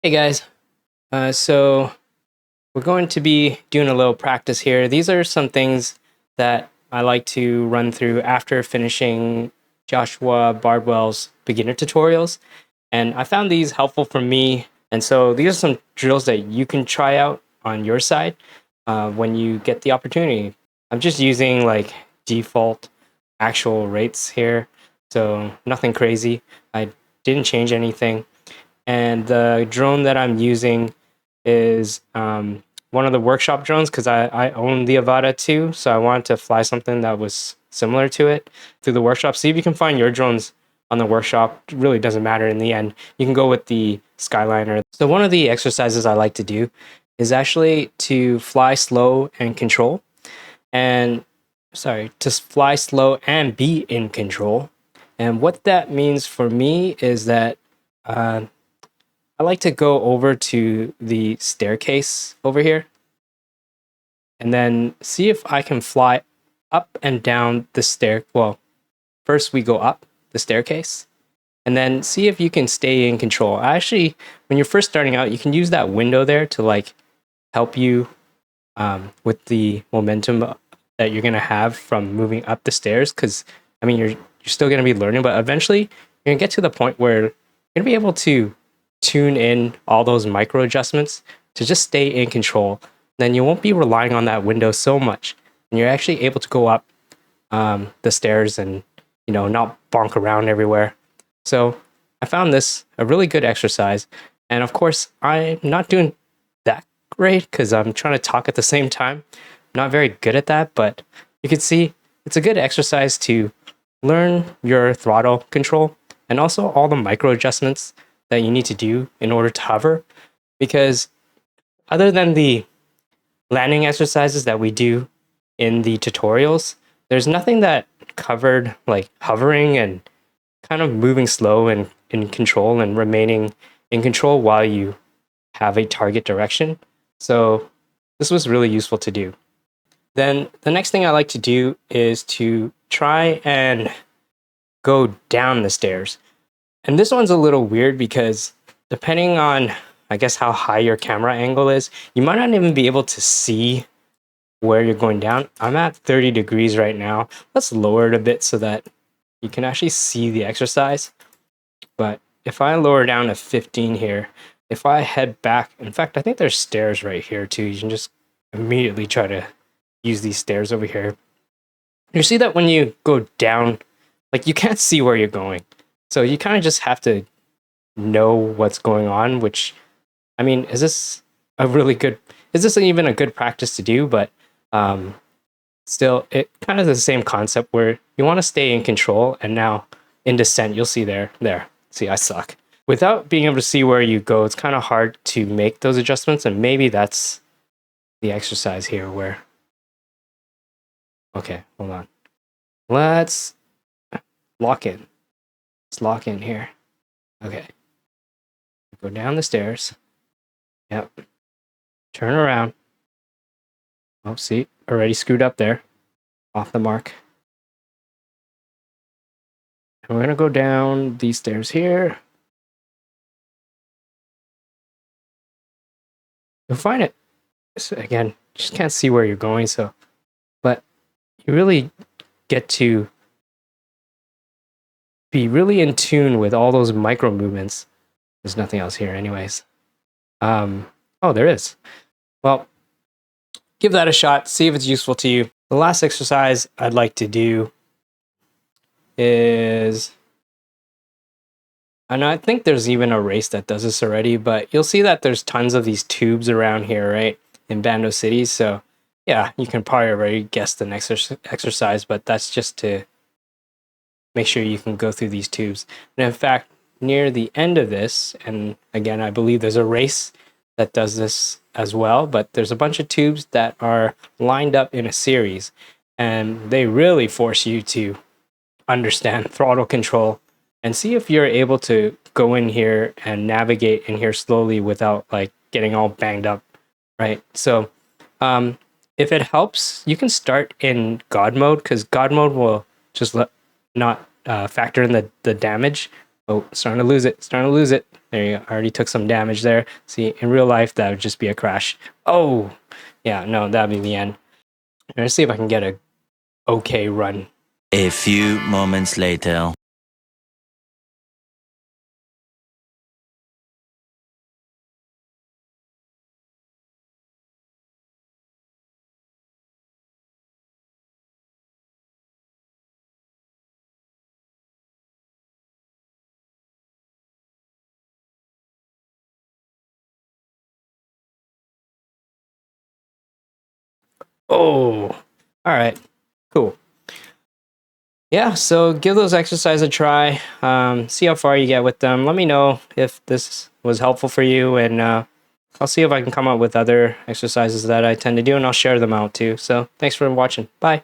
Hey guys, so we're going to be doing a little practice here. These are some things that I like to run through after finishing Joshua Bardwell's beginner tutorials. And I found these helpful for me. And so these are some drills that you can try out on your side when you get the opportunity. I'm just using like default actual rates here, so nothing crazy. I didn't change anything. And the drone that I'm using is one of the workshop drones because I own the Avata too. So I wanted to fly something that was similar to it through the workshop. See if you can find your drones on the workshop. It really doesn't matter in the end. You can go with the Skyliner. So one of the exercises I like to do is actually to fly slow and control. And sorry, to fly slow and be in control. And what that means for me is that I like to go over to the staircase over here and then see if I can fly up and down the stair. Well, first we go up the staircase and then see if you can stay in control. Actually, when you're first starting out, you can use that window there to like help you with the momentum that you're going to have from moving up the stairs. Because I mean, you're still going to be learning, but eventually you're going to get to the point where you're going to be able to tune in all those micro adjustments to just stay in control. Then you won't be relying on that window so much, and you're actually able to go up the stairs and not bonk around everywhere. So I found this a really good exercise, and of course I'm not doing that great because I'm trying to talk at the same time. I'm not very good at that, but you can see it's a good exercise to learn your throttle control and also all the micro adjustments that you need to do in order to hover. Because other than the landing exercises that we do in the tutorials, there's nothing that covered like hovering and kind of moving slow and in control and remaining in control while you have a target direction. So this was really useful to do. Then the next thing I like to do is to try and go down the stairs. And this one's a little weird because depending on, I guess, how high your camera angle is, you might not even be able to see where you're going down. I'm at 30 degrees right now. Let's lower it a bit so that you can actually see the exercise. But if I lower down to 15 here, if I head back, in fact, I think there's stairs right here too. You can just immediately try to use these stairs over here. You see that when you go down, like you can't see where you're going. So you kind of just have to know what's going on, which, I mean, is this even a good practice to do? But still, it kind of the same concept where you want to stay in control. And now in descent, you'll see there. See, I suck. Without being able to see where you go, it's kind of hard to make those adjustments. And maybe that's the exercise here where, okay, hold on. Let's lock in. Let's lock in here. Okay. Go down the stairs. Yep. Turn around. Oh, see, already screwed up there. Off the mark. And we're going to go down these stairs here. You'll find it. So again, just can't see where you're going, so. But you really get to be really in tune with all those micro movements. There's nothing else here anyways. Oh, there is. Well, give that a shot. See if it's useful to you. The last exercise I'd like to do is, and I think there's even a race that does this already, but you'll see that there's tons of these tubes around here, right, in Bando City. So yeah, you can probably already guess the next exercise, but that's just to make sure you can go through these tubes. And in fact, near the end of this, and again, I believe there's a race that does this as well, but there's a bunch of tubes that are lined up in a series, and they really force you to understand throttle control and see if you're able to go in here and navigate in here slowly without like getting all banged up, right? So if it helps, you can start in God mode, because God mode will just not factor in the damage Oh, starting to lose it. Starting to lose it. There you go. I already took some damage there. See, in real life, that would just be a crash. Oh, yeah, no, that'd be the end. Let's see if I can get a okay run. A few moments later. Oh, all right, cool. Yeah, so give those exercises a try. See how far you get with them. Let me know if this was helpful for you, and I'll see if I can come up with other exercises that I tend to do, and I'll share them out too. So thanks for watching. Bye.